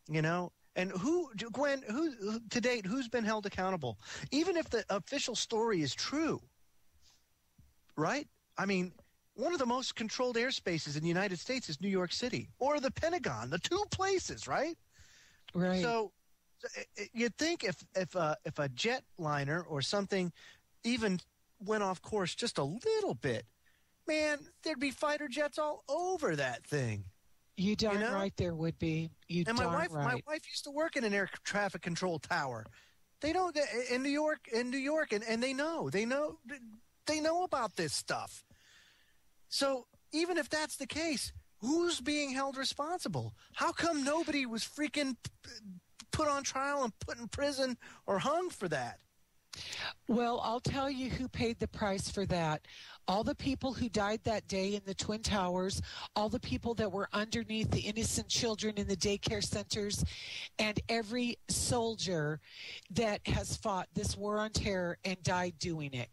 you know? And Gwen, to date, who's been held accountable? Even if the official story is true, right? I mean, one of the most controlled airspaces in the United States is New York City or the Pentagon, the two places, right? Right. So you'd think if a jetliner or something even went off course just a little bit, man, there'd be fighter jets all over that thing. You darn right there would be. My wife used to work in an air traffic control tower. They know in New York, and they know about this stuff. So even if that's the case, who's being held responsible? How come nobody was freaking put on trial and put in prison or hung for that? Well, I'll tell you who paid the price for that. All the people who died that day in the Twin Towers, all the people that were underneath the innocent children in the daycare centers, and every soldier that has fought this war on terror and died doing it.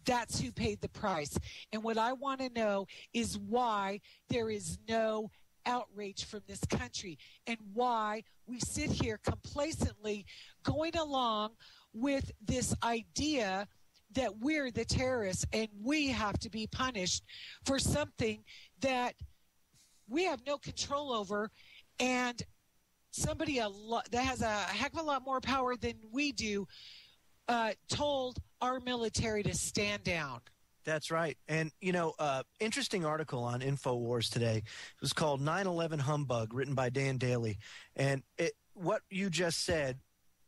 That's who paid the price. And what I want to know is why there is no outrage from this country and why we sit here complacently going along with this idea that we're the terrorists and we have to be punished for something that we have no control over, and somebody that has a heck of a lot more power than we do told our military to stand down. That's right. And, interesting article on InfoWars today. It was called 9/11 Humbug, written by Dan Daly. And what you just said,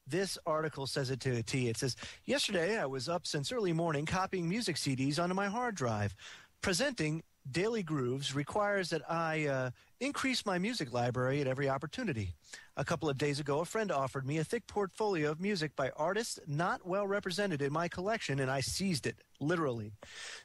this article says it to a T. It says, yesterday I was up since early morning copying music CDs onto my hard drive. Presenting Daily Grooves requires that I increase my music library at every opportunity. A couple of days ago, a friend offered me a thick portfolio of music by artists not well represented in my collection, and I seized it, literally.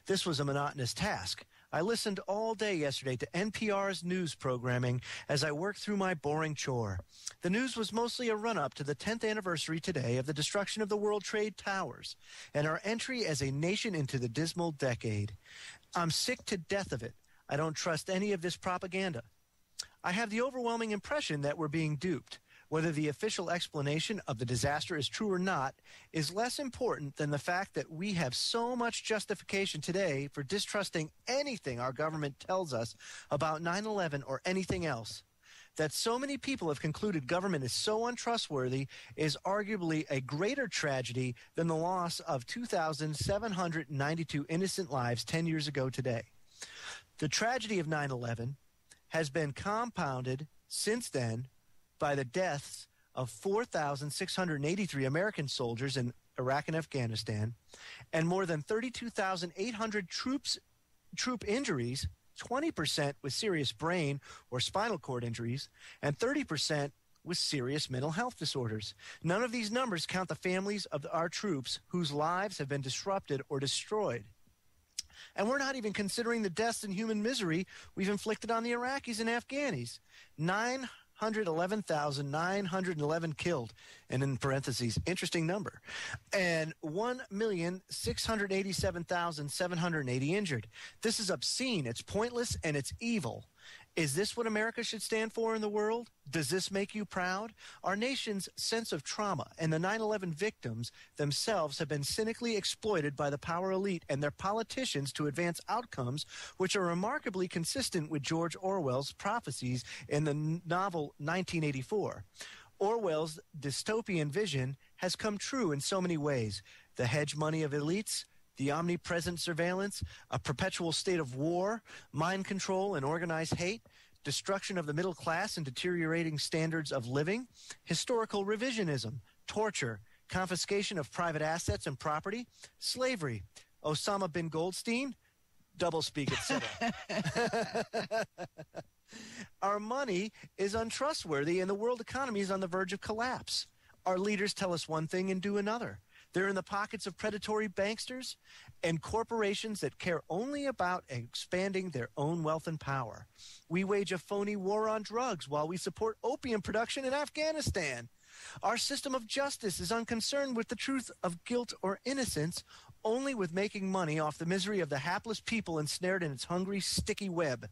This was a monotonous task. I listened all day yesterday to NPR's news programming as I worked through my boring chore. The news was mostly a run-up to the 10th anniversary today of the destruction of the World Trade Towers and our entry as a nation into the dismal decade. I'm sick to death of it. I don't trust any of this propaganda. I have the overwhelming impression that we're being duped. Whether the official explanation of the disaster is true or not is less important than the fact that we have so much justification today for distrusting anything our government tells us about 9/11 or anything else. That so many people have concluded government is so untrustworthy is arguably a greater tragedy than the loss of 2,792 innocent lives 10 years ago today. The tragedy of 9/11 has been compounded since then by the deaths of 4,683 American soldiers in Iraq and Afghanistan, and more than 32,800 troop injuries, 20% with serious brain or spinal cord injuries, and 30% with serious mental health disorders. None of these numbers count the families of our troops whose lives have been disrupted or destroyed. And we're not even considering the deaths and human misery we've inflicted on the Iraqis and Afghanis. 911,911 killed, and in parentheses, interesting number, and 1,687,780 injured. This is obscene, it's pointless, and it's evil. Is this what America should stand for in the world? Does this make you proud? Our nation's sense of trauma and the 9/11 victims themselves have been cynically exploited by the power elite and their politicians to advance outcomes which are remarkably consistent with George Orwell's prophecies in the novel 1984. Orwell's dystopian vision has come true in so many ways. The hedge money of elites, the omnipresent surveillance, a perpetual state of war, mind control and organized hate, destruction of the middle class and deteriorating standards of living, historical revisionism, torture, confiscation of private assets and property, slavery, Osama bin Goldstein, doublespeak, etc. Our money is untrustworthy and the world economy is on the verge of collapse. Our leaders tell us one thing and do another. They're in the pockets of predatory banksters and corporations that care only about expanding their own wealth and power. We wage a phony war on drugs while we support opium production in Afghanistan. Our system of justice is unconcerned with the truth of guilt or innocence, only with making money off the misery of the hapless people ensnared in its hungry, sticky web.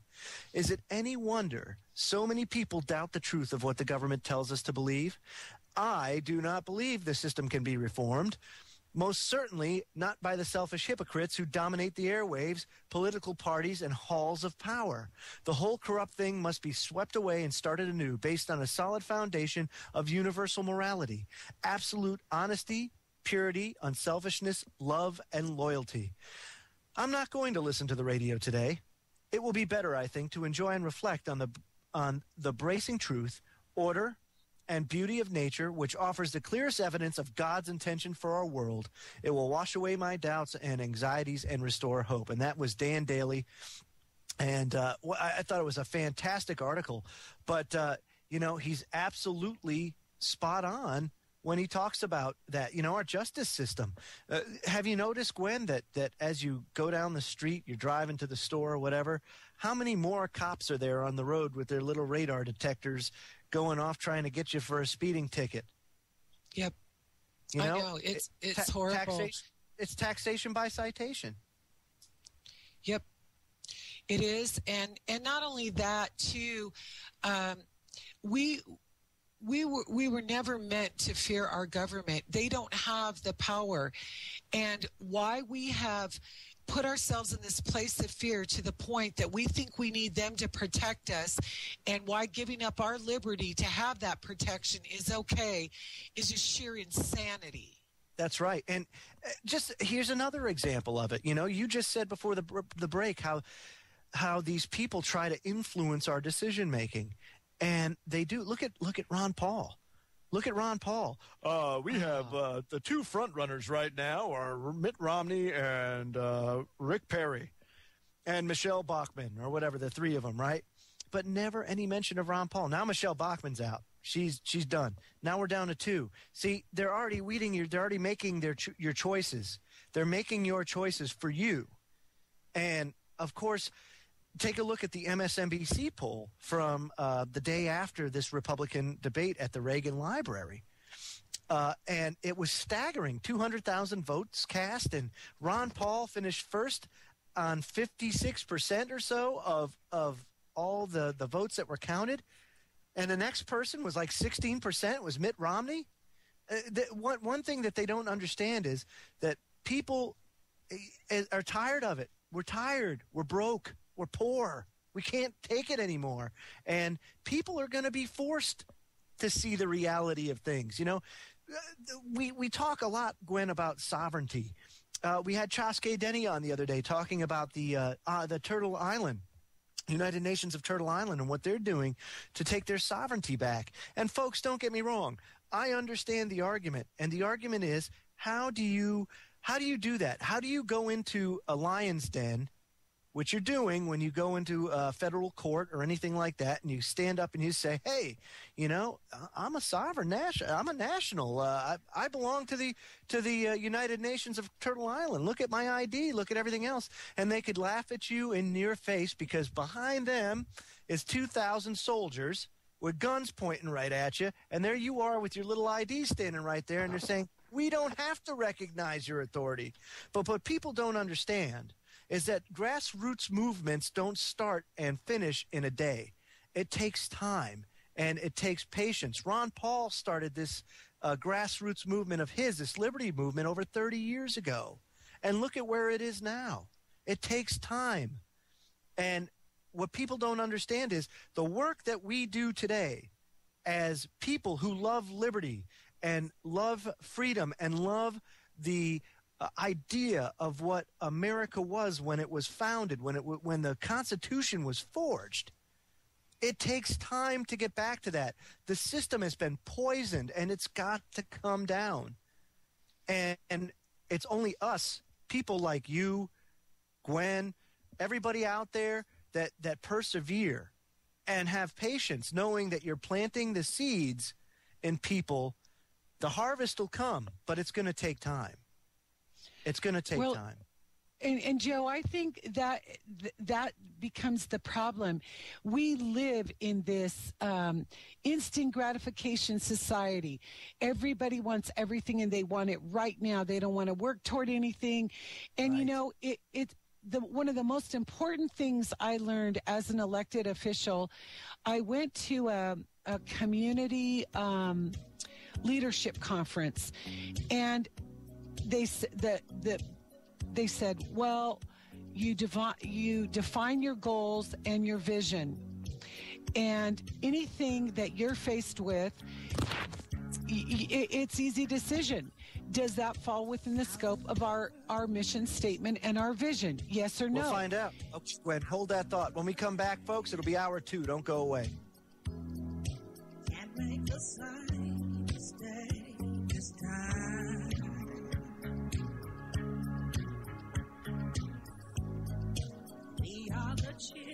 Is it any wonder so many people doubt the truth of what the government tells us to believe? I do not believe the system can be reformed. Most certainly not by the selfish hypocrites who dominate the airwaves, political parties, and halls of power. The whole corrupt thing must be swept away and started anew based on a solid foundation of universal morality, absolute honesty, purity, unselfishness, love, and loyalty. I'm not going to listen to the radio today. It will be better, I think, to enjoy and reflect on the bracing truth, order, and beauty of nature, which offers the clearest evidence of God's intention for our world. It will wash away my doubts and anxieties and restore hope. And that was Dan Daly. And I thought it was a fantastic article. But, he's absolutely spot on when he talks about that, our justice system. Have you noticed, Gwen, that as you go down the street, you're driving to the store or whatever, how many more cops are there on the road with their little radar detectors going off trying to get you for a speeding ticket? Yep. I know. It's horrible. It's taxation by citation. Yep. It is. And not only that, too, we were never meant to fear our government. They don't have the power. And why we have put ourselves in this place of fear to the point that we think we need them to protect us, and why giving up our liberty to have that protection is okay, is just sheer insanity. That's right. And just here's another example of it. You just said before the break how these people try to influence our decision making. And they do. Look at Ron Paul. Look at Ron Paul. We have the two front runners right now are Mitt Romney and Rick Perry and Michelle Bachmann, or whatever, the three of them, right? But never any mention of Ron Paul. Now Michelle Bachmann's out. She's done. Now we're down to two. See, they're already weeding you. They're already making your choices. They're making your choices for you. And of course, take a look at the MSNBC poll from the day after this Republican debate at the Reagan Library. And it was staggering. 200,000 votes cast, and Ron Paul finished first on 56% or so of all the votes that were counted. And the next person was like 16%, was Mitt Romney. One thing that they don't understand is that people are tired of it. We're tired. We're broke. We're poor. We can't take it anymore. And people are going to be forced to see the reality of things. We talk a lot, Gwen, about sovereignty. We had Chaske Denny on the other day talking about the Turtle Island, United Nations of Turtle Island, and what they're doing to take their sovereignty back. And folks, don't get me wrong. I understand the argument. And the argument is, how do you do that? How do you go into a lion's den, which you're doing when you go into a federal court or anything like that, and you stand up and you say, hey, I'm a sovereign national. I'm a national. I belong to the United Nations of Turtle Island. Look at my ID. Look at everything else. And they could laugh at you in your face because behind them is 2,000 soldiers with guns pointing right at you. And there you are with your little ID standing right there. And they're saying, we don't have to recognize your authority. But what people don't understand is that grassroots movements don't start and finish in a day. It takes time, and it takes patience. Ron Paul started this grassroots movement of this liberty movement, over 30 years ago. And look at where it is now. It takes time. And what people don't understand is the work that we do today as people who love liberty and love freedom and love the idea of what America was when it was founded, when the Constitution was forged. It takes time to get back to that. The system has been poisoned, and it's got to come down. And it's only us, people like you, Gwen, everybody out there that persevere and have patience, knowing that you're planting the seeds in people. The harvest will come, but it's going to take time. It's going to take time. and Joe, I think that that becomes the problem. We live in this instant gratification society. Everybody wants everything and they want it right now. They don't want to work toward anything. And, Right. you know, one of the most important things I learned as an elected official, I went to a community leadership conference, and they said, well, you define your goals and your vision, and anything that you're faced with, it's easy decision. Does that fall within the scope of our mission statement and our vision? Yes or no? We'll find out. Okay, Gwen, hold that thought. When we come back, folks, it'll be hour 2. Don't go away. Can't make the sign stay this time. We are the children.